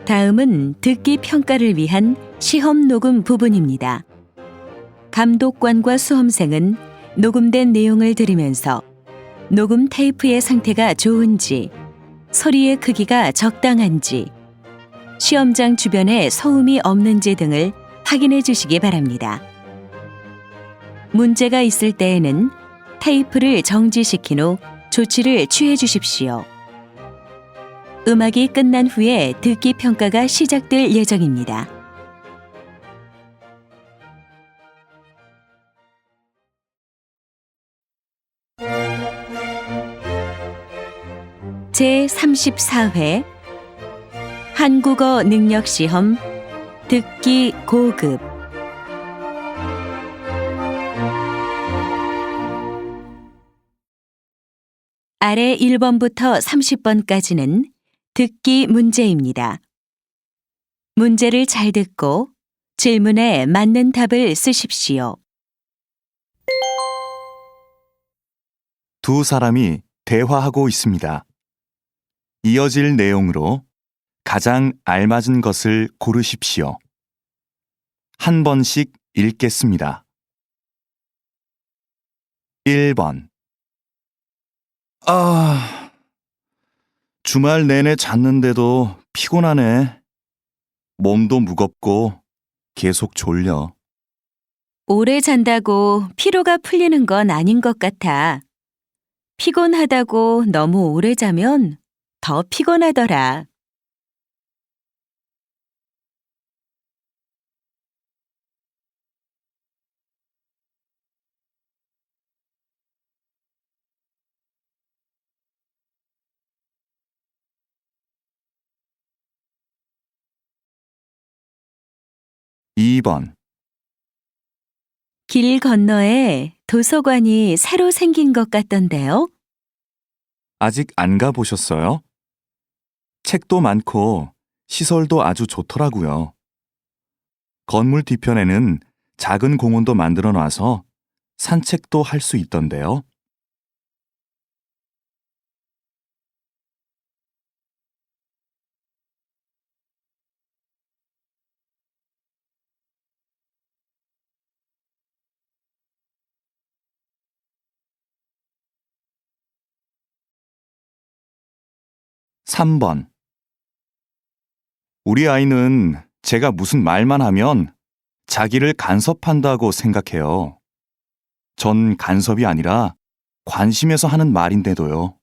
다음은 듣기 평가를 위한 시험 녹음 부분입니다. 감독관과 수험생은 녹음된 내용을 들으면서 녹음 테이프의 상태가 좋은지, 소리의 크기가 적당한지, 시험장 주변에 소음이 없는지 등을 확인해 주시기 바랍니다. 문제가 있을 때에는 테이프를 정지시킨 후 조치를 취해 주십시오. 음악이 끝난 후에 듣기 평가가 시작될 예정입니다. 제34회 한국어 능력 시험 듣기 고급 아래 1번부터 30번까지는 듣기 문제입니다. 문제를 잘 듣고 질문에 맞는 답을 쓰십시오. 두 사람이 대화하고 있습니다. 이어질 내용으로 가장 알맞은 것을 고르십시오. 한 번씩 읽겠습니다. 1번. 주말 내내 잤는데도 피곤하네. 몸도 무겁고 계속 졸려. 오래 잔다고 피로가 풀리는 건 아닌 것 같아. 피곤하다고 너무 오래 자면 더 피곤하더라. 2번. 길 건너에 도서관이 새로 생긴 것 같던데요? 아직 안 가보셨어요? 책도 많고 시설도 아주 좋더라고요. 건물 뒤편에는 작은 공원도 만들어 놔서 산책도 할 수 있던데요. 3번. 우리 아이는 제가 무슨 말만 하면 자기를 간섭한다고 생각해요. 전 간섭이 아니라 관심에서 하는 말인데도요.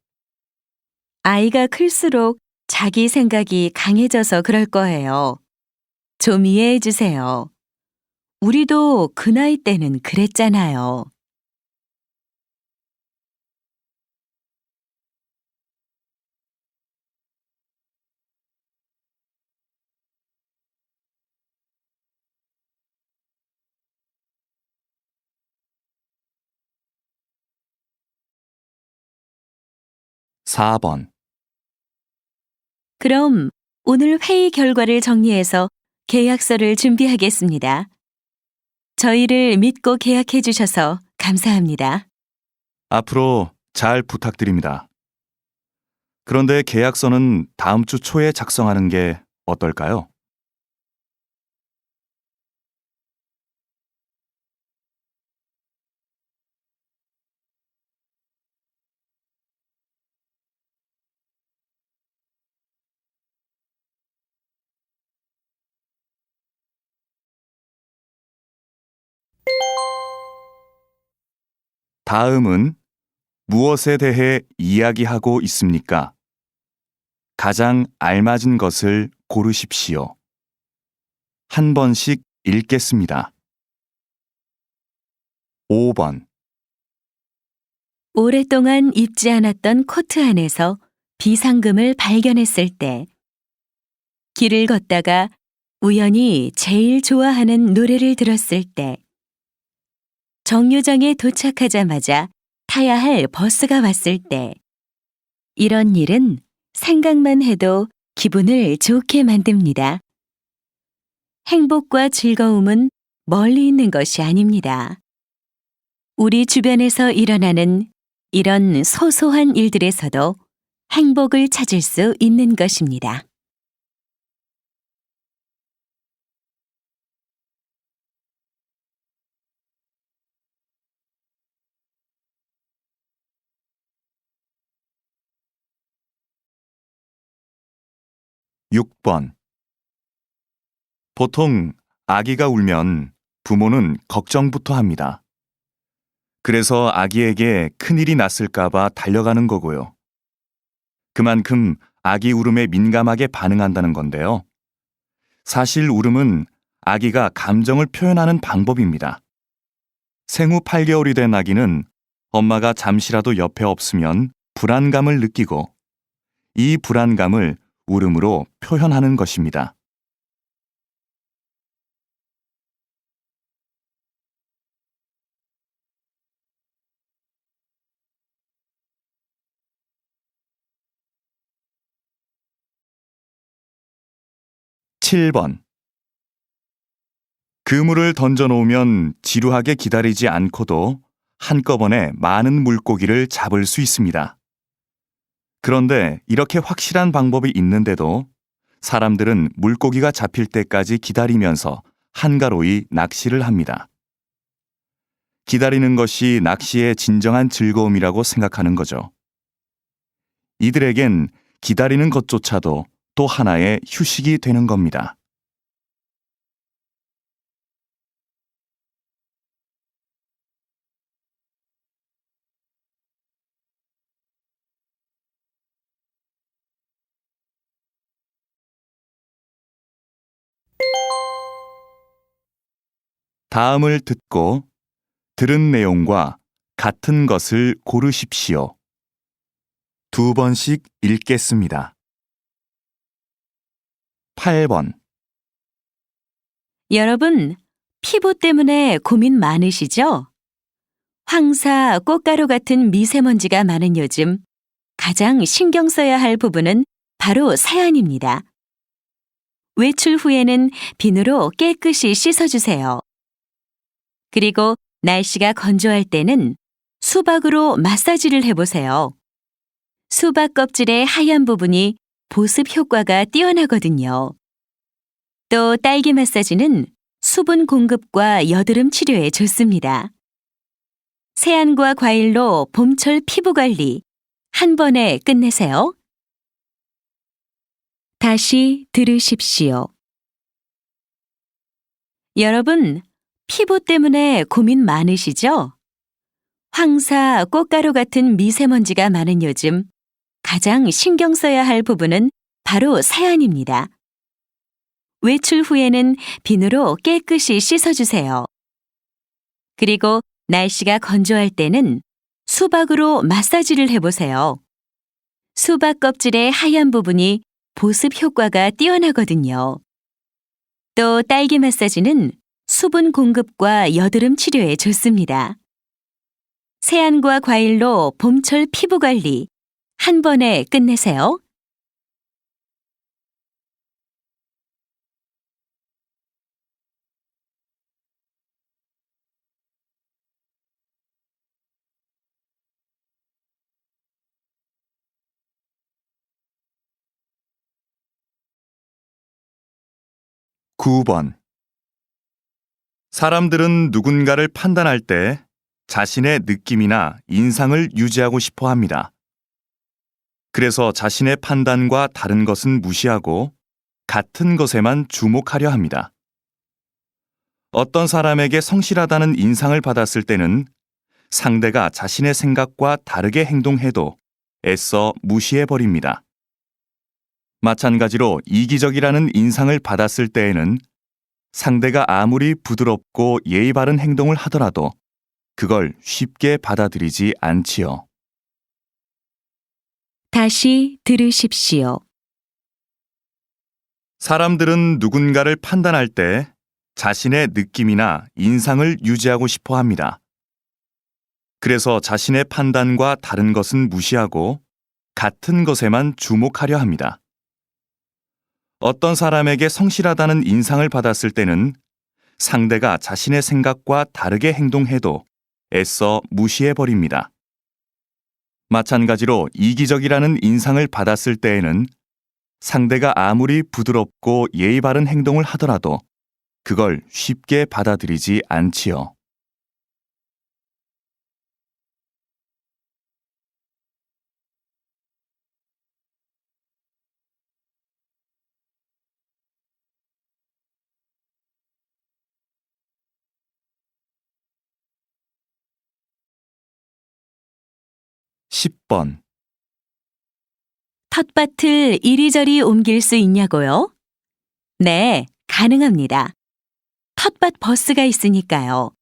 아이가 클수록 자기 생각이 강해져서 그럴 거예요. 좀 이해해 주세요. 우리도 그 나이 때는 그랬잖아요. 4번. 그럼 오늘 회의 결과를 정리해서 계약서를 준비하겠습니다. 저희를 믿고 계약해 주셔서 감사합니다. 앞으로 잘 부탁드립니다. 그런데 계약서는 다음 주 초에 작성하는 게 어떨까요? 다음은 무엇에 대해 이야기하고 있습니까? 가장 알맞은 것을 고르십시오. 한 번씩 읽겠습니다. 5번. 오랫동안 입지 않았던 코트 안에서 비상금을 발견했을 때, 길을 걷다가 우연히 제일 좋아하는 노래를 들었을 때, 정류장에 도착하자마자 타야 할 버스가 왔을 때, 이런 일은 생각만 해도 기분을 좋게 만듭니다. 행복과 즐거움은 멀리 있는 것이 아닙니다. 우리 주변에서 일어나는 이런 소소한 일들에서도 행복을 찾을 수 있는 것입니다. 6번. 보통 아기가 울면 부모는 걱정부터 합니다. 그래서 아기에게 큰일이 났을까봐 달려가는 거고요. 그만큼 아기 울음에 민감하게 반응한다는 건데요. 사실 울음은 아기가 감정을 표현하는 방법입니다. 생후 8개월이 된 아기는 엄마가 잠시라도 옆에 없으면 불안감을 느끼고 이 불안감을 울음으로 표현하는 것입니다. 칠 번. 그물을 던져놓으면 지루하게 기다리지 않고도 한꺼번에 많은 물고기를 잡을 수 있습니다. 그런데 이렇게 확실한 방법이 있는데도 사람들은 물고기가 잡힐 때까지 기다리면서 한가로이 낚시를 합니다. 기다리는 것이 낚시의 진정한 즐거움이라고 생각하는 거죠. 이들에겐 기다리는 것조차도 또 하나의 휴식이 되는 겁니다. 다음을 듣고 들은 내용과 같은 것을 고르십시오. 두 번씩 읽겠습니다. 8번. 여러분, 피부 때문에 고민 많으시죠? 황사, 꽃가루 같은 미세먼지가 많은 요즘 가장 신경 써야 할 부분은 바로 세안입니다. 외출 후에는 비누로 깨끗이 씻어주세요. 그리고 날씨가 건조할 때는 수박으로 마사지를 해보세요. 수박 껍질의 하얀 부분이 보습 효과가 뛰어나거든요. 또 딸기 마사지는 수분 공급과 여드름 치료에 좋습니다. 세안과 과일로 봄철 피부 관리 한 번에 끝내세요. 다시 들으십시오. 여러분, 피부 때문에 고민 많으시죠? 황사, 꽃가루 같은 미세먼지가 많은 요즘 가장 신경 써야 할 부분은 바로 세안입니다. 외출 후에는 비누로 깨끗이 씻어주세요. 그리고 날씨가 건조할 때는 수박으로 마사지를 해보세요. 수박 껍질의 하얀 부분이 보습 효과가 뛰어나거든요. 또 딸기 마사지는 수분 공급과 여드름 치료에 좋습니다. 세안과 과일로 봄철 피부 관리 한 번에 끝내세요. 9번. 사람들은 누군가를 판단할 때 자신의 느낌이나 인상을 유지하고 싶어 합니다. 그래서 자신의 판단과 다른 것은 무시하고 같은 것에만 주목하려 합니다. 어떤 사람에게 성실하다는 인상을 받았을 때는 상대가 자신의 생각과 다르게 행동해도 애써 무시해버립니다. 마찬가지로 이기적이라는 인상을 받았을 때에는 상대가 아무리 부드럽고 예의 바른 행동을 하더라도 그걸 쉽게 받아들이지 않지요. 다시 들으십시오. 사람들은 누군가를 판단할 때 자신의 느낌이나 인상을 유지하고 싶어 합니다. 그래서 자신의 판단과 다른 것은 무시하고 같은 것에만 주목하려 합니다. 어떤 사람에게 성실하다는 인상을 받았을 때는 상대가 자신의 생각과 다르게 행동해도 애써 무시해버립니다. 마찬가지로 이기적이라는 인상을 받았을 때에는 상대가 아무리 부드럽고 예의 바른 행동을 하더라도 그걸 쉽게 받아들이지 않지요. 10번. 텃밭을 이리저리 옮길 수 있냐고요? 네, 가능합니다. 텃밭 버스가 있으니까요.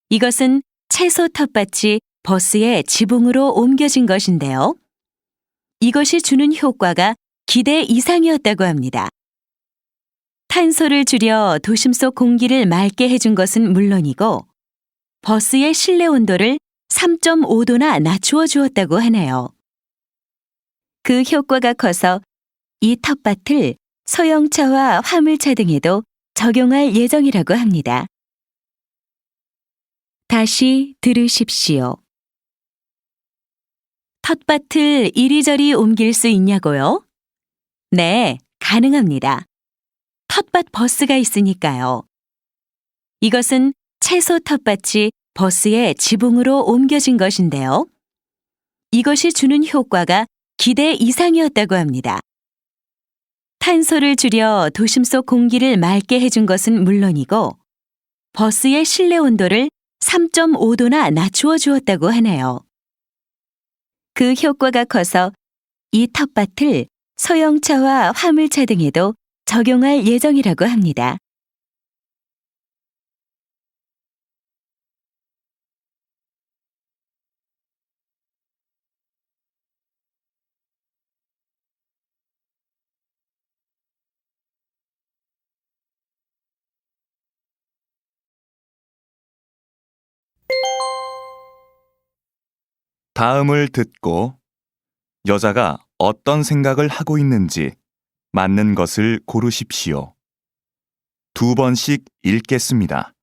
이것은 채소 텃밭이 버스의 지붕으로 옮겨진 것인데요. 이것이 주는 효과가 기대 이상이었다고 합니다. 탄소를 줄여 도심 속 공기를 맑게 해준 것은 물론이고 버스의 실내 온도를 3.5도나 낮추어 주었다고 하네요. 그 효과가 커서 이 텃밭을 소형차와 화물차 등에도 적용할 예정이라고 합니다. 다시 들으십시오. 텃밭을 이리저리 옮길 수 있냐고요? 네, 가능합니다. 텃밭 버스가 있으니까요. 이것은 채소 텃밭이 버스의 지붕으로 옮겨진 것인데요. 이것이 주는 효과가 기대 이상이었다고 합니다. 탄소를 줄여 도심 속 공기를 맑게 해준 것은 물론이고 버스의 실내 온도를 3.5도나 낮추어 주었다고 하네요. 그 효과가 커서 이 텃밭을 소형차와 화물차 등에도 적용할 예정이라고 합니다. 다음을 듣고 여자가 어떤 생각을 하고 있는지 맞는 것을 고르십시오. 2번씩 읽겠습니다.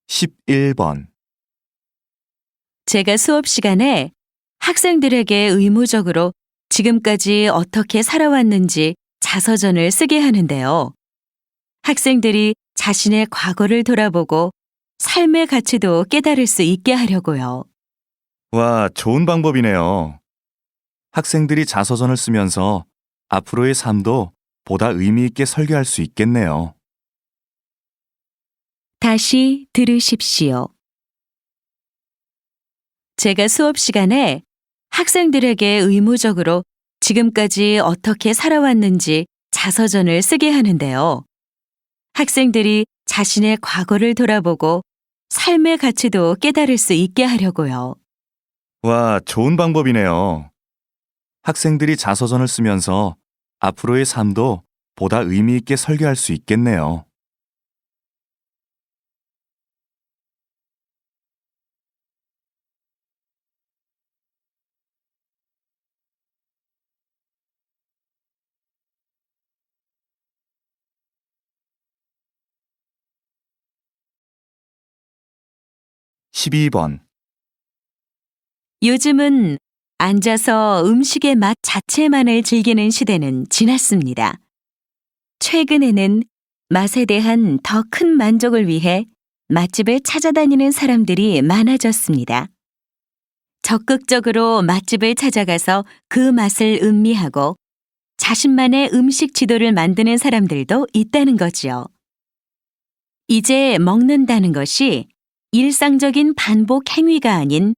11번. 제가 수업 시간에 학생들에게 의무적으로 지금까지 어떻게 살아왔는지 자서전을 쓰게 하는데요. 학생들이 자신의 과거를 돌아보고 삶의 가치도 깨달을 수 있게 하려고요. 와, 좋은 방법이네요. 학생들이 자서전을 쓰면서 앞으로의 삶도 보다 의미 있게 설계할 수 있겠네요. 다시 들으십시오. 제가 수업 시간에 학생들에게 의무적으로 지금까지 어떻게 살아왔는지 자서전을 쓰게 하는데요. 학생들이 자신의 과거를 돌아보고 삶의 가치도 깨달을 수 있게 하려고요. 와, 좋은 방법이네요. 학생들이 자서전을 쓰면서 앞으로의 삶도 보다 의미 있게 설계할 수 있겠네요. 십이 번. 요즘은 앉아서 음식의 맛 자체만을 즐기는 시대는 지났습니다. 최근에는 맛에 대한 더 큰 만족을 위해 맛집을 찾아다니는 사람들이 많아졌습니다. 적극적으로 맛집을 찾아가서 그 맛을 음미하고 자신만의 음식 지도를 만드는 사람들도 있다는 거지요. 이제 먹는다는 것이 일상적인 반복 행위가 아닌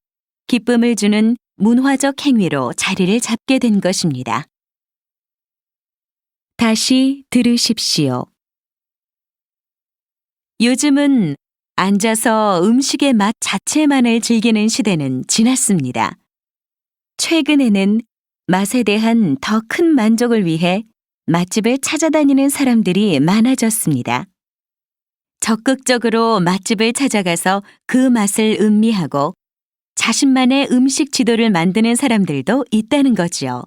기쁨을 주는 문화적 행위로 자리를 잡게 된 것입니다. 다시 들으십시오. 요즘은 앉아서 음식의 맛 자체만을 즐기는 시대는 지났습니다. 최근에는 맛에 대한 더 큰 만족을 위해 맛집을 찾아다니는 사람들이 많아졌습니다. 적극적으로 맛집을 찾아가서 그 맛을 음미하고 자신만의 음식 지도를 만드는 사람들도 있다는 거지요.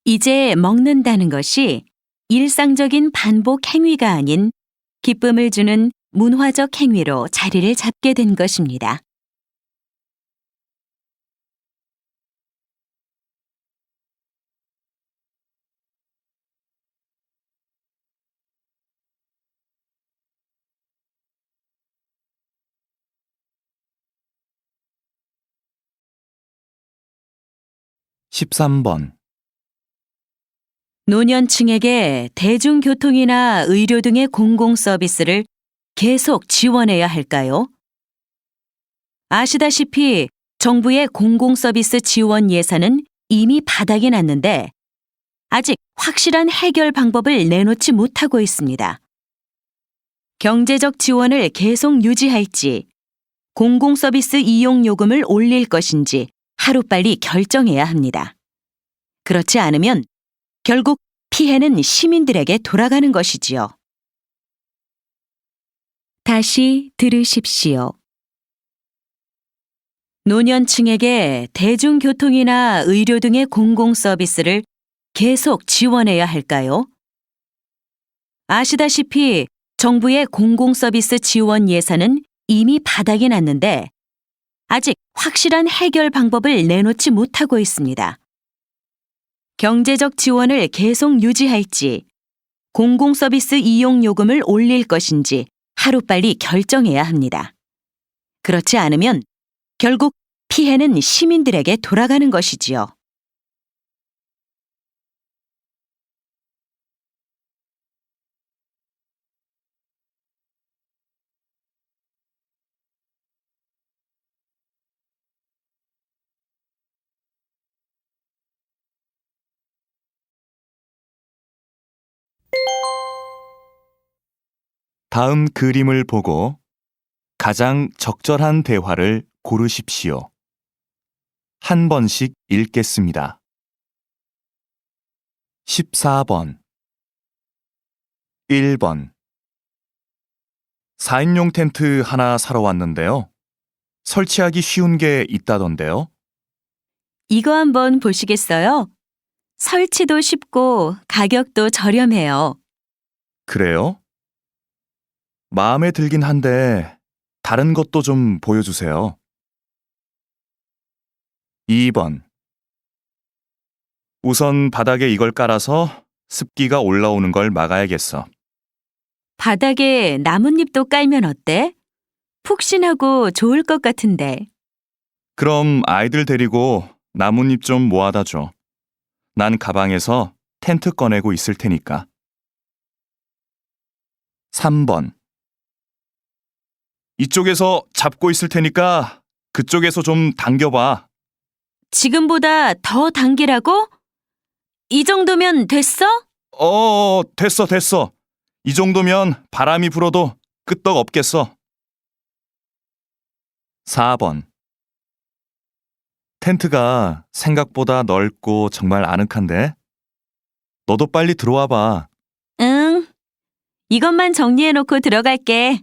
이제 먹는다는 것이 일상적인 반복 행위가 아닌 기쁨을 주는 문화적 행위로 자리를 잡게 된 것입니다. 십삼 번. 노년층에게 대중교통이나 의료 등의 공공 서비스를 계속 지원해야 할까요? 아시다시피 정부의 공공서비스 지원 예산은 이미 바닥이 났는데 아직 확실한 해결 방법을 내놓지 못하고 있습니다. 경제적 지원을 계속 유지할지, 공공서비스 이용 요금을 올릴 것인지 하루빨리 결정해야 합니다. 그렇지 않으면 결국 피해는 시민들에게 돌아가는 것이지요. 다시 들으십시오. 노년층에게 대중교통이나 의료 등의 공공서비스를 계속 지원해야 할까요? 아시다시피 정부의 공공서비스 지원 예산은 이미 바닥이 났는데 아직 확실한 해결 방법을 내놓지 못하고 있습니다. 경제적 지원을 계속 유지할지, 공공서비스 이용 요금을 올릴 것인지 하루빨리 결정해야 합니다. 그렇지 않으면 결국 피해는 시민들에게 돌아가는 것이지요. 다음 그림을 보고 가장 적절한 대화를 고르십시오. 한 번씩 읽겠습니다. 14번 1번 4인용 텐트 하나 사러 왔는데요. 설치하기 쉬운 게 있다던데요. 이거 한번 보시겠어요? 설치도 쉽고 가격도 저렴해요. 그래요? 마음에 들긴 한데 다른 것도 좀 보여주세요. 2번 우선 바닥에 이걸 깔아서 습기가 올라오는 걸 막아야겠어. 바닥에 나뭇잎도 깔면 어때? 푹신하고 좋을 것 같은데. 그럼 아이들 데리고 나뭇잎 좀 모아다 줘. 난 가방에서 텐트 꺼내고 있을 테니까. 3번 이쪽에서 잡고 있을 테니까 그쪽에서 좀 당겨봐. 지금보다 더 당기라고? 이 정도면 됐어? 됐어. 이 정도면 바람이 불어도 끄떡 없겠어. 4번 텐트가 생각보다 넓고 정말 아늑한데? 너도 빨리 들어와 봐. 응. 이것만 정리해놓고 들어갈게.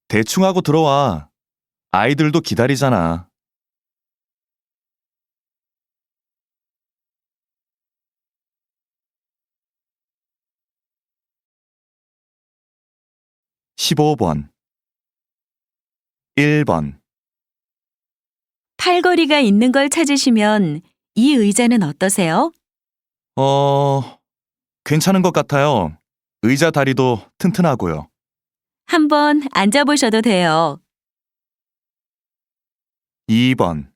대충 하고 들어와. 아이들도 기다리잖아. 15번 1번 팔걸이가 있는 걸 찾으시면 이 의자는 어떠세요? 괜찮은 것 같아요. 의자 다리도 튼튼하고요. 한번 앉아보셔도 돼요. 2번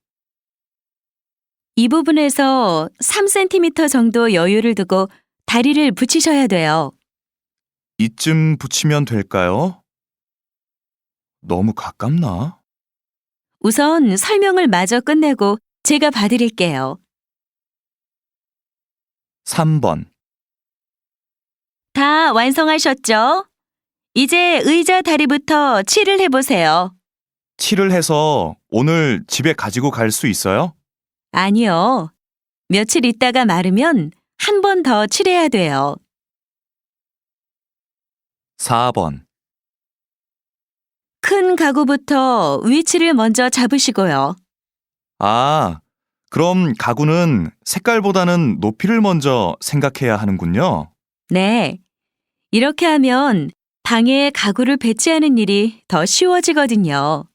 이 부분에서 3cm 정도 여유를 두고 다리를 붙이셔야 돼요. 이쯤 붙이면 될까요? 너무 가깝나? 우선 설명을 마저 끝내고 제가 봐드릴게요. 3번 다 완성하셨죠? 이제 의자 다리부터 칠을 해보세요. 칠을 해서 오늘 집에 가지고 갈 수 있어요? 아니요. 며칠 있다가 마르면 한 번 더 칠해야 돼요. 4번 큰 가구부터 위치를 먼저 잡으시고요. 그럼 가구는 색깔보다는 높이를 먼저 생각해야 하는군요. 네. 이렇게 하면 방에 가구를 배치하는 일이 더 쉬워지거든요.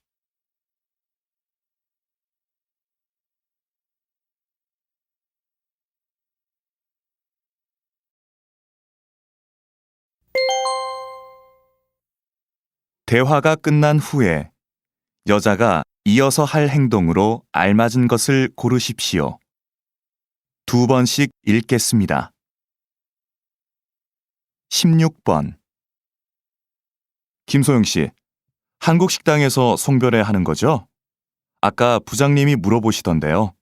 대화가 끝난 후에 여자가 이어서 할 행동으로 알맞은 것을 고르십시오. 2번씩 읽겠습니다. 16번 김소영 씨, 한국 식당에서 송별회 하는 거죠? 아까 부장님이 물어보시던데요.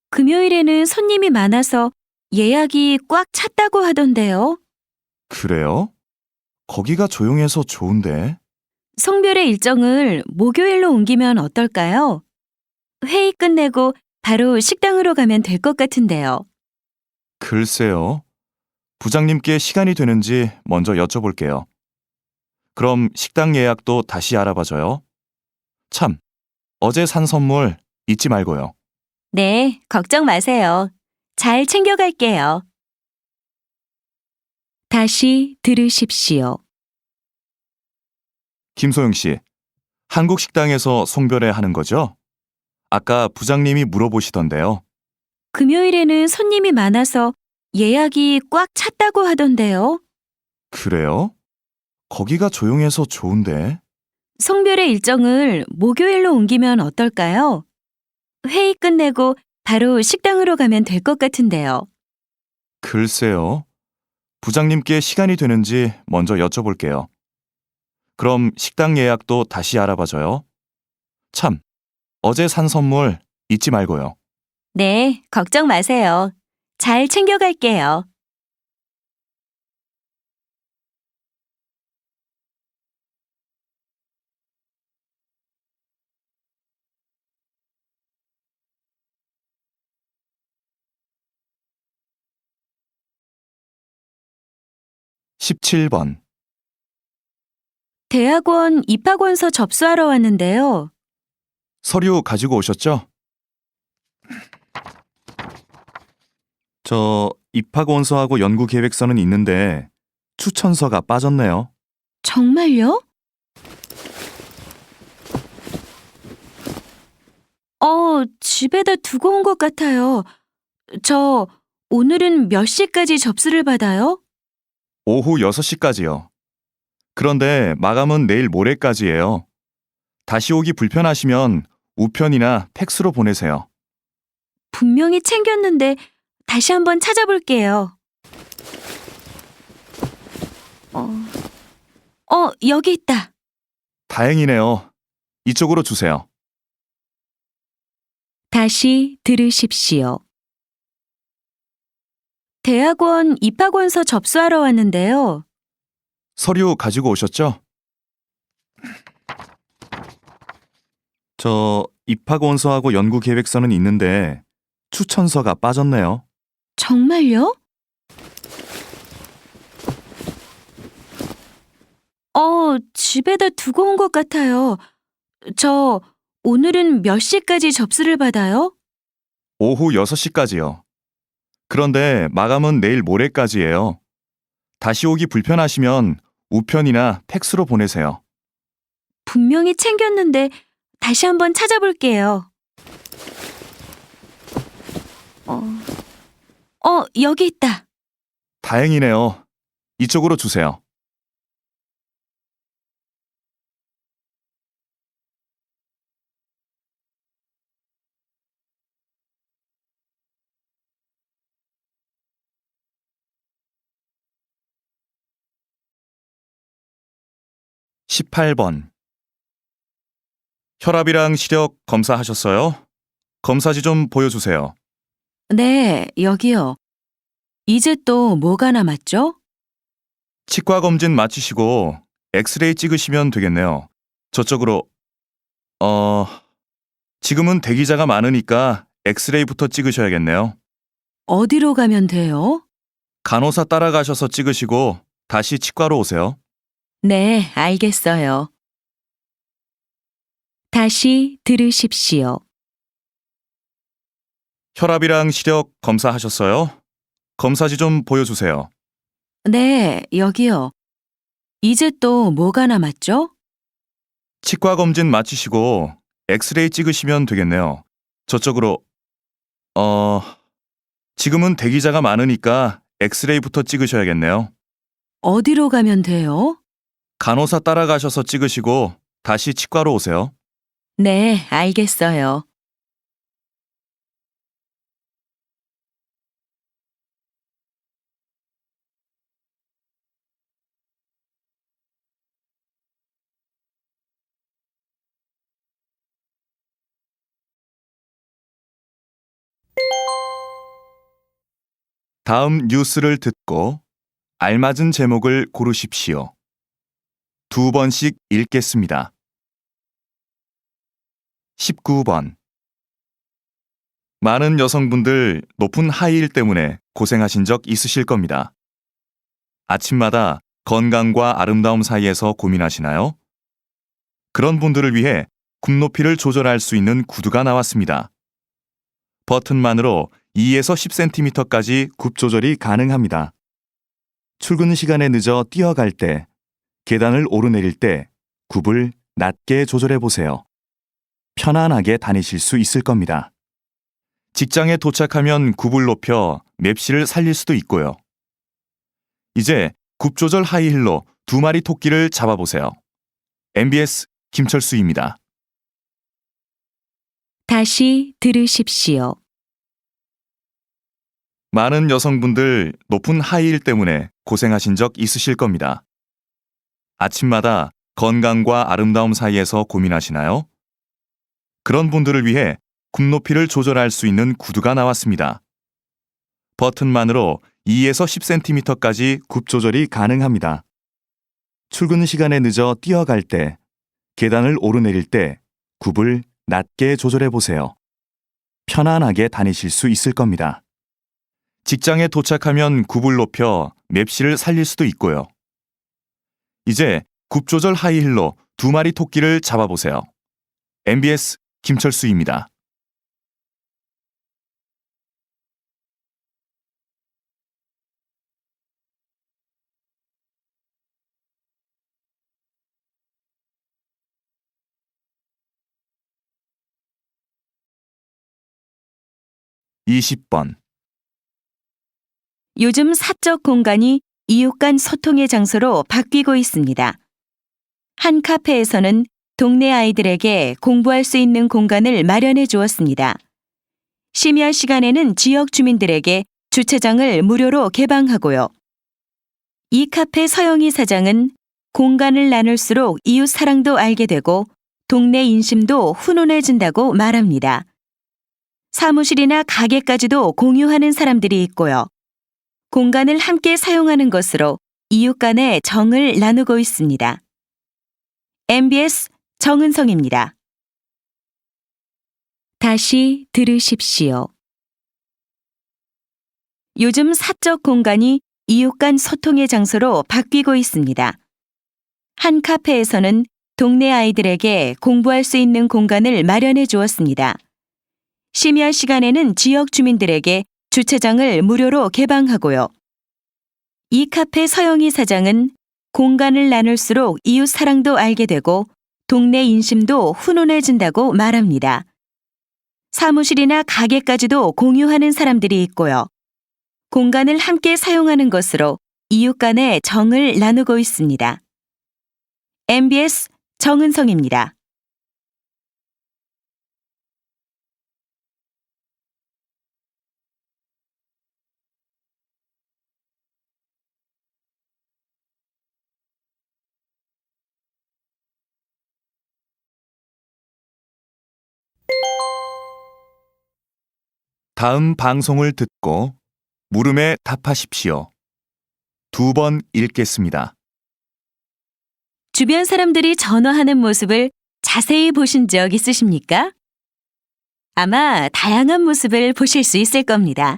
금요일에는 손님이 많아서 예약이 꽉 찼다고 하던데요. 그래요? 거기가 조용해서 좋은데. 성별의 일정을 목요일로 옮기면 어떨까요? 회의 끝내고 바로 식당으로 가면 될 것 같은데요. 글쎄요. 부장님께 시간이 되는지 먼저 여쭤볼게요. 그럼 식당 예약도 다시 알아봐줘요. 참, 어제 산 선물 잊지 말고요. 네, 걱정 마세요. 잘 챙겨갈게요. 다시 들으십시오. 김소영 씨, 한국 식당에서 송별회 하는 거죠? 아까 부장님이 물어보시던데요. 금요일에는 손님이 많아서 예약이 꽉 찼다고 하던데요. 그래요? 거기가 조용해서 좋은데. 성별의 일정을 목요일로 옮기면 어떨까요? 회의 끝내고 바로 식당으로 가면 될 것 같은데요. 글쎄요. 부장님께 시간이 되는지 먼저 여쭤볼게요. 그럼 식당 예약도 다시 알아봐줘요. 참, 어제 산 선물 잊지 말고요. 네, 걱정 마세요. 잘 챙겨갈게요. 십칠 번 대학원 입학원서 접수하러 왔는데요. 서류 가지고 오셨죠? 저 입학 원서하고 연구 계획서는 있는데 추천서가 빠졌네요. 정말요? 집에다 두고 온 것 같아요. 저 오늘은 몇 시까지 접수를 받아요? 오후 6시까지요. 그런데 마감은 내일 모레까지예요. 다시 오기 불편하시면 우편이나 팩스로 보내세요. 분명히 챙겼는데 다시 한번 찾아볼게요. 여기 있다. 다행이네요. 이쪽으로 주세요. 다시 들으십시오. 대학원 입학원서 접수하러 왔는데요. 서류 가지고 오셨죠? 저 입학 원서하고 연구 계획서는 있는데 추천서가 빠졌네요. 정말요? 집에다 두고 온 것 같아요. 저 오늘은 몇 시까지 접수를 받아요? 오후 6시까지요. 그런데 마감은 내일 모레까지예요. 다시 오기 불편하시면 우편이나 팩스로 보내세요. 분명히 챙겼는데 다시 한번 찾아볼게요. 여기 있다. 다행이네요. 이쪽으로 주세요. 십팔 번 혈압이랑 시력 검사하셨어요? 검사지 좀 보여주세요. 네, 여기요. 이제 또 뭐가 남았죠? 치과 검진 마치시고 엑스레이 찍으시면 되겠네요. 저쪽으로, 지금은 대기자가 많으니까 엑스레이부터 찍으셔야겠네요. 어디로 가면 돼요? 간호사 따라가셔서 찍으시고 다시 치과로 오세요. 네, 알겠어요. 다시 들으십시오. 혈압이랑 시력 검사하셨어요? 검사지 좀 보여주세요. 네, 여기요. 이제 또 뭐가 남았죠? 치과 검진 마치시고 엑스레이 찍으시면 되겠네요. 저쪽으로, 지금은 대기자가 많으니까 엑스레이부터 찍으셔야겠네요. 어디로 가면 돼요? 간호사 따라가셔서 찍으시고 다시 치과로 오세요. 네, 알겠어요. 다음 뉴스를 듣고 알맞은 제목을 고르십시오. 2번씩 읽겠습니다. 19번. 많은 여성분들 높은 하이힐 때문에 고생하신 적 있으실 겁니다. 아침마다 건강과 아름다움 사이에서 고민하시나요? 그런 분들을 위해 굽 높이를 조절할 수 있는 구두가 나왔습니다. 버튼만으로 2에서 10cm까지 굽 조절이 가능합니다. 출근 시간에 늦어 뛰어갈 때, 계단을 오르내릴 때 굽을 낮게 조절해 보세요. 편안하게 다니실 수 있을 겁니다. 직장에 도착하면 굽을 높여 맵시를 살릴 수도 있고요. 이제 굽 조절 하이힐로 2마리 토끼를 잡아보세요. MBS 김철수입니다. 다시 들으십시오. 많은 여성분들 높은 하이힐 때문에 고생하신 적 있으실 겁니다. 아침마다 건강과 아름다움 사이에서 고민하시나요? 그런 분들을 위해 굽 높이를 조절할 수 있는 구두가 나왔습니다. 버튼만으로 2에서 10cm까지 굽 조절이 가능합니다. 출근 시간에 늦어 뛰어갈 때, 계단을 오르내릴 때 굽을 낮게 조절해 보세요. 편안하게 다니실 수 있을 겁니다. 직장에 도착하면 굽을 높여 맵시를 살릴 수도 있고요. 이제 굽 조절 하이힐로 2마리 토끼를 잡아보세요. MBS 김철수입니다. (20번) 요즘 사적 공간이 이웃 간 소통의 장소로 바뀌고 있습니다. 한 카페에서는 동네 아이들에게 공부할 수 있는 공간을 마련해 주었습니다. 심야 시간에는 지역 주민들에게 주차장을 무료로 개방하고요. 이 카페 서영희 사장은 공간을 나눌수록 이웃 사랑도 알게 되고 동네 인심도 훈훈해진다고 말합니다. 사무실이나 가게까지도 공유하는 사람들이 있고요. 공간을 함께 사용하는 것으로 이웃 간의 정을 나누고 있습니다. MBS 정은성입니다. 다시 들으십시오. 요즘 사적 공간이 이웃 간 소통의 장소로 바뀌고 있습니다. 한 카페에서는 동네 아이들에게 공부할 수 있는 공간을 마련해 주었습니다. 심야 시간에는 지역 주민들에게 주차장을 무료로 개방하고요. 이 카페 서영희 사장은 공간을 나눌수록 이웃 사랑도 알게 되고 동네 인심도 훈훈해진다고 말합니다. 사무실이나 가게까지도 공유하는 사람들이 있고요. 공간을 함께 사용하는 것으로 이웃 간의 정을 나누고 있습니다. MBS 정은성입니다. 다음 방송을 듣고 물음에 답하십시오. 2번 읽겠습니다. 주변 사람들이 전화하는 모습을 자세히 보신 적 있으십니까? 아마 다양한 모습을 보실 수 있을 겁니다.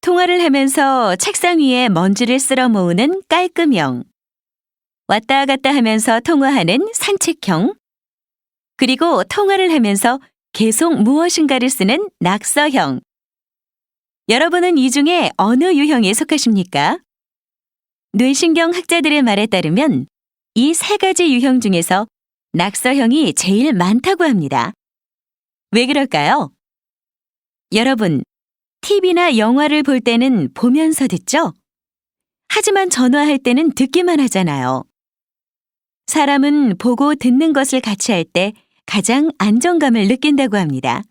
통화를 하면서 책상 위에 먼지를 쓸어 모으는 깔끔형, 왔다 갔다 하면서 통화하는 산책형, 그리고 통화를 하면서 계속 무엇인가를 쓰는 낙서형. 여러분은 이 중에 어느 유형에 속하십니까? 뇌신경 학자들의 말에 따르면 이 세 가지 유형 중에서 낙서형이 제일 많다고 합니다. 왜 그럴까요? 여러분, TV나 영화를 볼 때는 보면서 듣죠? 하지만 전화할 때는 듣기만 하잖아요. 사람은 보고 듣는 것을 같이 할 때 가장 안정감을 느낀다고 합니다.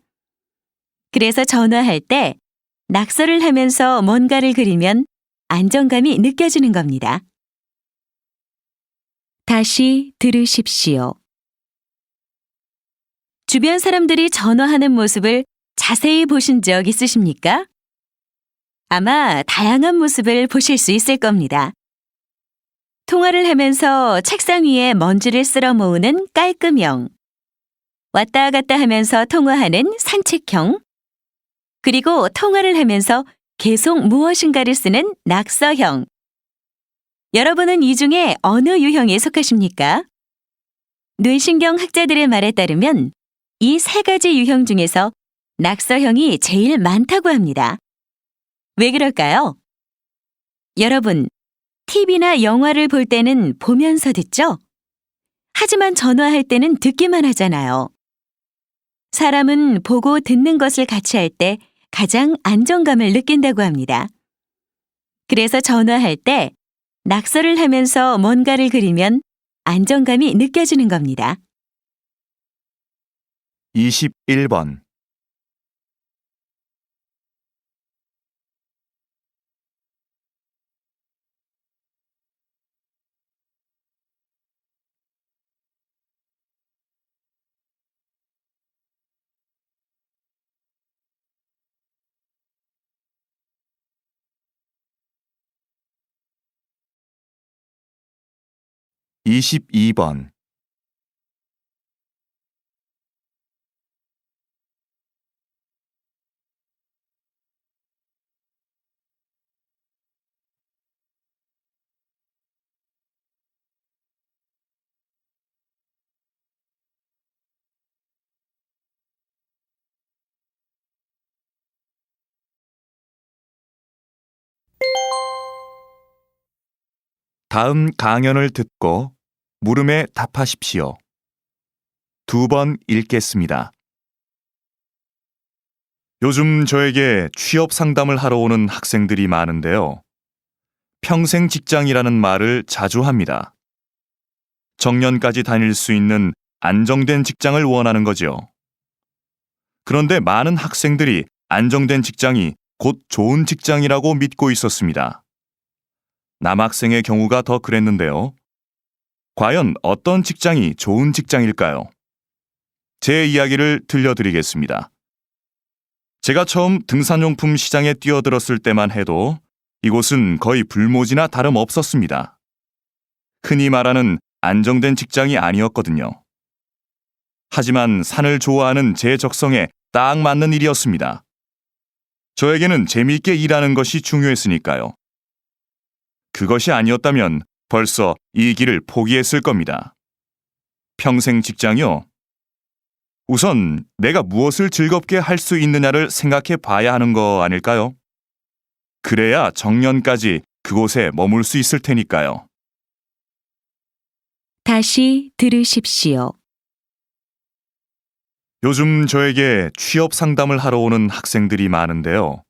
그래서 전화할 때 낙서를 하면서 뭔가를 그리면 안정감이 느껴지는 겁니다. 다시 들으십시오. 주변 사람들이 전화하는 모습을 자세히 보신 적 있으십니까? 아마 다양한 모습을 보실 수 있을 겁니다. 통화를 하면서 책상 위에 먼지를 쓸어 모으는 깔끔형, 왔다 갔다 하면서 통화하는 산책형, 그리고 통화를 하면서 계속 무엇인가를 쓰는 낙서형. 여러분은 이 중에 어느 유형에 속하십니까? 뇌신경 학자들의 말에 따르면 이 세 가지 유형 중에서 낙서형이 제일 많다고 합니다. 왜 그럴까요? 여러분, TV나 영화를 볼 때는 보면서 듣죠? 하지만 전화할 때는 듣기만 하잖아요. 사람은 보고 듣는 것을 같이 할 때 가장 안정감을 느낀다고 합니다. 그래서 전화할 때 낙서를 하면서 뭔가를 그리면 안정감이 느껴지는 겁니다. 21번. 22번. 다음 강연을 듣고 물음에 답하십시오. 2번 읽겠습니다. 요즘 저에게 취업 상담을 하러 오는 학생들이 많은데요. 평생 직장이라는 말을 자주 합니다. 정년까지 다닐 수 있는 안정된 직장을 원하는 거죠. 그런데 많은 학생들이 안정된 직장이 곧 좋은 직장이라고 믿고 있었습니다. 남학생의 경우가 더 그랬는데요. 과연 어떤 직장이 좋은 직장일까요? 제 이야기를 들려드리겠습니다. 제가 처음 등산용품 시장에 뛰어들었을 때만 해도 이곳은 거의 불모지나 다름없었습니다. 흔히 말하는 안정된 직장이 아니었거든요. 하지만 산을 좋아하는 제 적성에 딱 맞는 일이었습니다. 저에게는 재미있게 일하는 것이 중요했으니까요. 그것이 아니었다면 벌써 이 길을 포기했을 겁니다. 평생 직장이요? 우선 내가 무엇을 즐겁게 할 수 있느냐를 생각해 봐야 하는 거 아닐까요? 그래야 정년까지 그곳에 머물 수 있을 테니까요. 다시 들으십시오. 요즘 저에게 취업 상담을 하러 오는 학생들이 많은데요.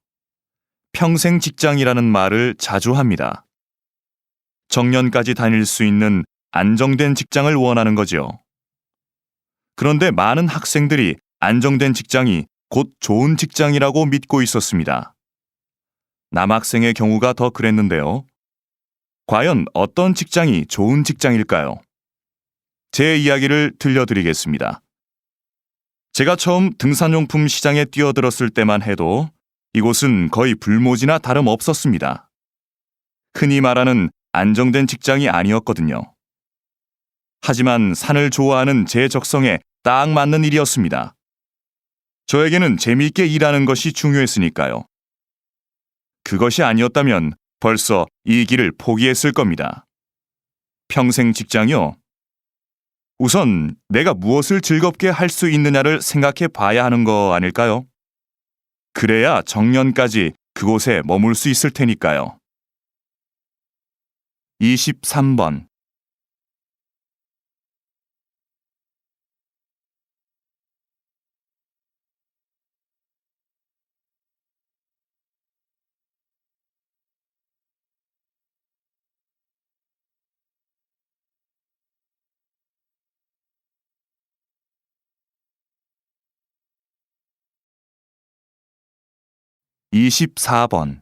평생 직장이라는 말을 자주 합니다. 정년까지 다닐 수 있는 안정된 직장을 원하는 거죠. 그런데 많은 학생들이 안정된 직장이 곧 좋은 직장이라고 믿고 있었습니다. 남학생의 경우가 더 그랬는데요. 과연 어떤 직장이 좋은 직장일까요? 제 이야기를 들려드리겠습니다. 제가 처음 등산용품 시장에 뛰어들었을 때만 해도 이곳은 거의 불모지나 다름없었습니다. 흔히 말하는 안정된 직장이 아니었거든요. 하지만 산을 좋아하는 제 적성에 딱 맞는 일이었습니다. 저에게는 재미있게 일하는 것이 중요했으니까요. 그것이 아니었다면 벌써 이 길을 포기했을 겁니다. 평생 직장이요? 우선 내가 무엇을 즐겁게 할 수 있느냐를 생각해 봐야 하는 거 아닐까요? 그래야 정년까지 그곳에 머물 수 있을 테니까요. 23번. 이십사 번.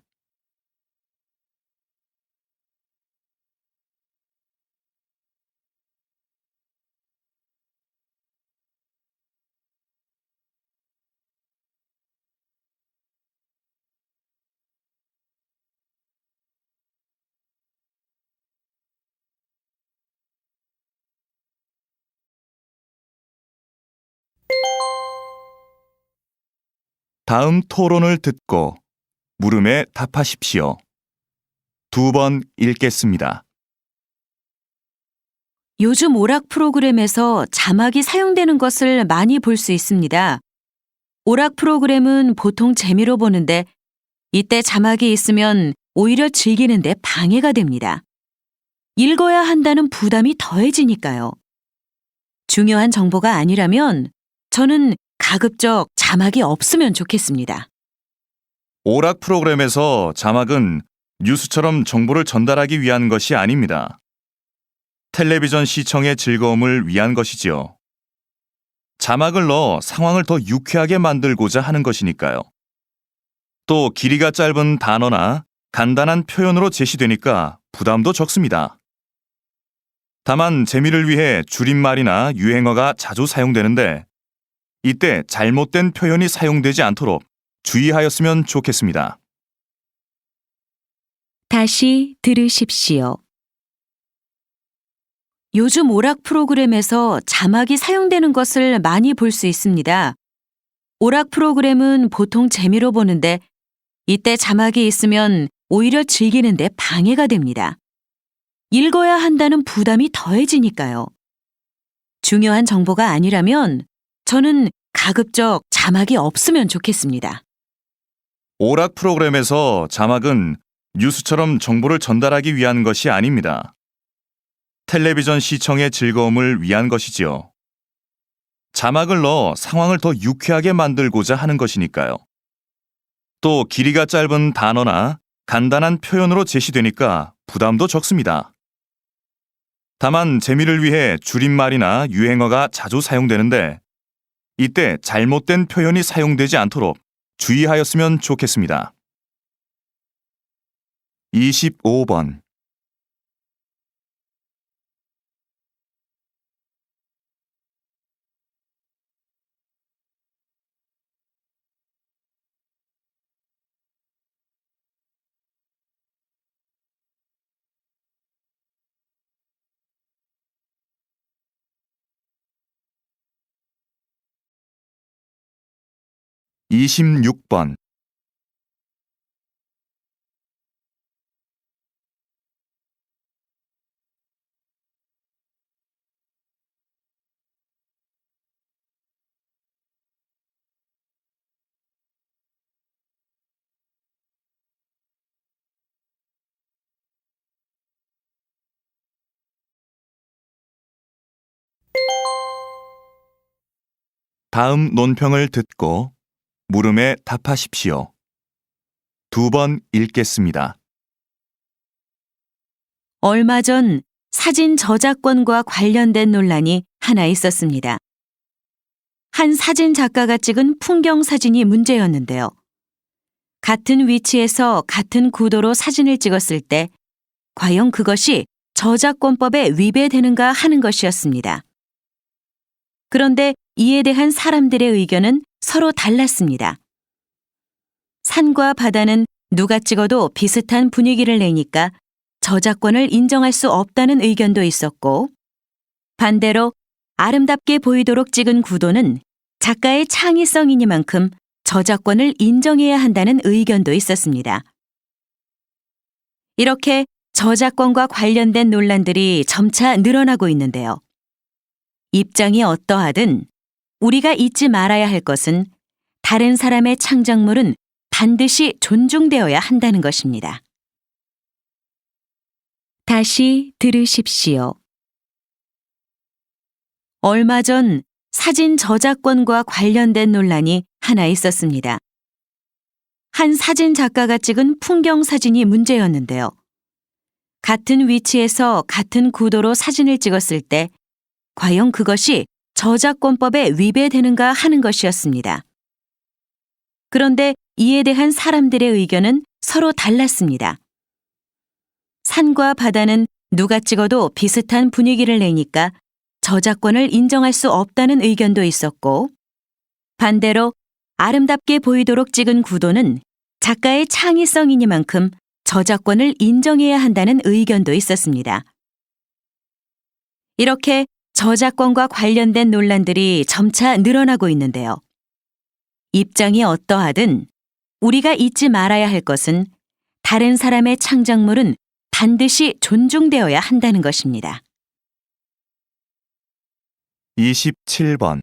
다음 토론을 듣고 물음에 답하십시오. 2번 읽겠습니다. 요즘 오락 프로그램에서 자막이 사용되는 것을 많이 볼 수 있습니다. 오락 프로그램은 보통 재미로 보는데 이때 자막이 있으면 오히려 즐기는데 방해가 됩니다. 읽어야 한다는 부담이 더해지니까요. 중요한 정보가 아니라면 저는 가급적 자막이 없으면 좋겠습니다. 오락 프로그램에서 자막은 뉴스처럼 정보를 전달하기 위한 것이 아닙니다. 텔레비전 시청의 즐거움을 위한 것이지요. 자막을 넣어 상황을 더 유쾌하게 만들고자 하는 것이니까요. 또 길이가 짧은 단어나 간단한 표현으로 제시되니까 부담도 적습니다. 다만 재미를 위해 줄임말이나 유행어가 자주 사용되는데 이때 잘못된 표현이 사용되지 않도록 주의하였으면 좋겠습니다. 다시 들으십시오. 요즘 오락 프로그램에서 자막이 사용되는 것을 많이 볼 수 있습니다. 오락 프로그램은 보통 재미로 보는데 이때 자막이 있으면 오히려 즐기는데 방해가 됩니다. 읽어야 한다는 부담이 더해지니까요. 중요한 정보가 아니라면 저는 가급적 자막이 없으면 좋겠습니다. 오락 프로그램에서 자막은 뉴스처럼 정보를 전달하기 위한 것이 아닙니다. 텔레비전 시청의 즐거움을 위한 것이지요. 자막을 넣어 상황을 더 유쾌하게 만들고자 하는 것이니까요. 또 길이가 짧은 단어나 간단한 표현으로 제시되니까 부담도 적습니다. 다만 재미를 위해 줄임말이나 유행어가 자주 사용되는데 이때 잘못된 표현이 사용되지 않도록 주의하였으면 좋겠습니다. 25번 (26번) 다음 논평을 듣고 물음에 답하십시오. 2번 읽겠습니다. 얼마 전 사진 저작권과 관련된 논란이 하나 있었습니다. 한 사진 작가가 찍은 풍경 사진이 문제였는데요. 같은 위치에서 같은 구도로 사진을 찍었을 때 과연 그것이 저작권법에 위배되는가 하는 것이었습니다. 그런데 이에 대한 사람들의 의견은 서로 달랐습니다. 산과 바다는 누가 찍어도 비슷한 분위기를 내니까 저작권을 인정할 수 없다는 의견도 있었고, 반대로 아름답게 보이도록 찍은 구도는 작가의 창의성이니만큼 저작권을 인정해야 한다는 의견도 있었습니다. 이렇게 저작권과 관련된 논란들이 점차 늘어나고 있는데요. 입장이 어떠하든 우리가 잊지 말아야 할 것은 다른 사람의 창작물은 반드시 존중되어야 한다는 것입니다. 다시 들으십시오. 얼마 전 사진 저작권과 관련된 논란이 하나 있었습니다. 한 사진 작가가 찍은 풍경 사진이 문제였는데요. 같은 위치에서 같은 구도로 사진을 찍었을 때 과연 그것이 저작권법에 위배되는가 하는 것이었습니다. 그런데 이에 대한 사람들의 의견은 서로 달랐습니다. 산과 바다는 누가 찍어도 비슷한 분위기를 내니까 저작권을 인정할 수 없다는 의견도 있었고, 반대로 아름답게 보이도록 찍은 구도는 작가의 창의성이니만큼 저작권을 인정해야 한다는 의견도 있었습니다. 이렇게 저작권과 관련된 논란들이 점차 늘어나고 있는데요. 입장이 어떠하든 우리가 잊지 말아야 할 것은 다른 사람의 창작물은 반드시 존중되어야 한다는 것입니다. 27번.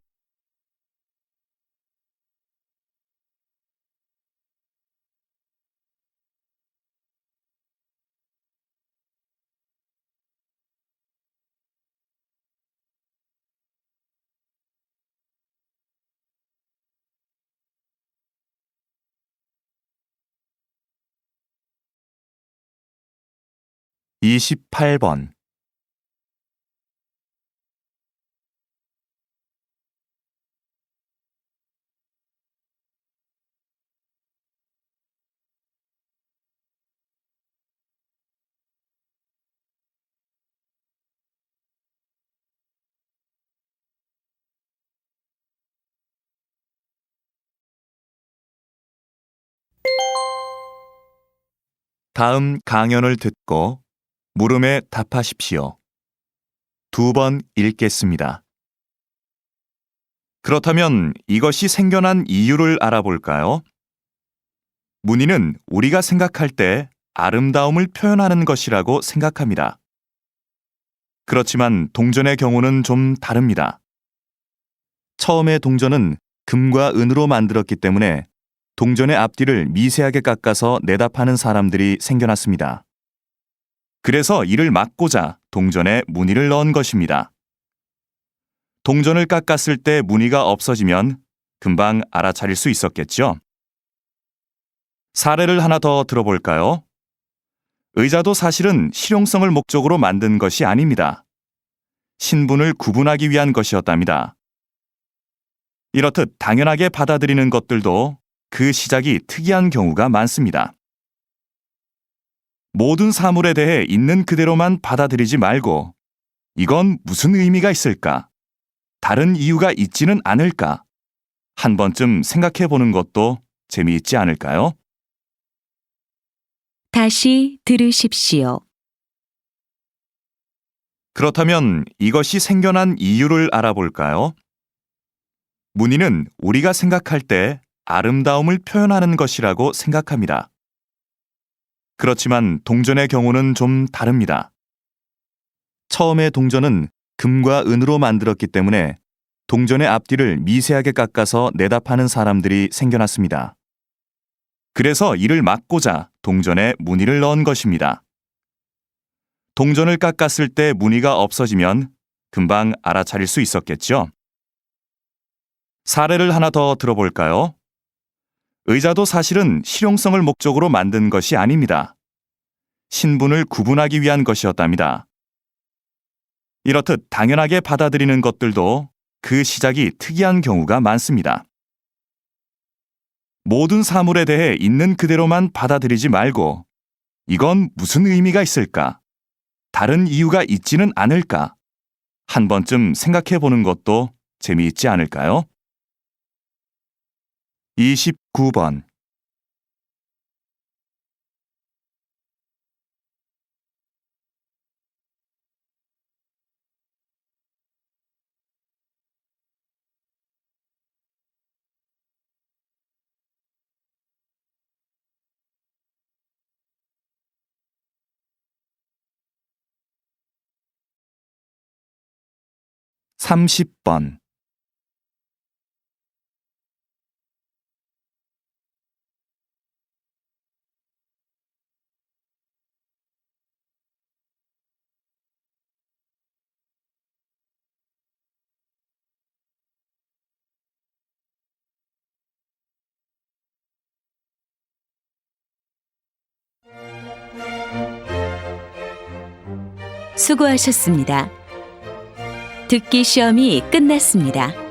28번. '다음 강연을 듣고 물음에 답하십시오. 2번 읽겠습니다. 그렇다면 이것이 생겨난 이유를 알아볼까요? 무늬는 우리가 생각할 때 아름다움을 표현하는 것이라고 생각합니다. 그렇지만 동전의 경우는 좀 다릅니다. 처음에 동전은 금과 은으로 만들었기 때문에 동전의 앞뒤를 미세하게 깎아서 내다 파는 사람들이 생겨났습니다. 그래서 이를 막고자 동전에 무늬를 넣은 것입니다. 동전을 깎았을 때 무늬가 없어지면 금방 알아차릴 수 있었겠죠? 사례를 하나 더 들어볼까요? 의자도 사실은 실용성을 목적으로 만든 것이 아닙니다. 신분을 구분하기 위한 것이었답니다. 이렇듯 당연하게 받아들이는 것들도 그 시작이 특이한 경우가 많습니다. 모든 사물에 대해 있는 그대로만 받아들이지 말고 이건 무슨 의미가 있을까? 다른 이유가 있지는 않을까? 한 번쯤 생각해 보는 것도 재미있지 않을까요? 다시 들으십시오. 그렇다면 이것이 생겨난 이유를 알아볼까요? 무늬는 우리가 생각할 때 아름다움을 표현하는 것이라고 생각합니다. 그렇지만 동전의 경우는 좀 다릅니다. 처음에 동전은 금과 은으로 만들었기 때문에 동전의 앞뒤를 미세하게 깎아서 내다 파는 사람들이 생겨났습니다. 그래서 이를 막고자 동전에 무늬를 넣은 것입니다. 동전을 깎았을 때 무늬가 없어지면 금방 알아차릴 수 있었겠죠? 사례를 하나 더 들어볼까요? 의자도 사실은 실용성을 목적으로 만든 것이 아닙니다. 신분을 구분하기 위한 것이었답니다. 이렇듯 당연하게 받아들이는 것들도 그 시작이 특이한 경우가 많습니다. 모든 사물에 대해 있는 그대로만 받아들이지 말고 이건 무슨 의미가 있을까? 다른 이유가 있지는 않을까? 한 번쯤 생각해 보는 것도 재미있지 않을까요? 29번. 30번. 수고하셨습니다. 듣기 시험이 끝났습니다.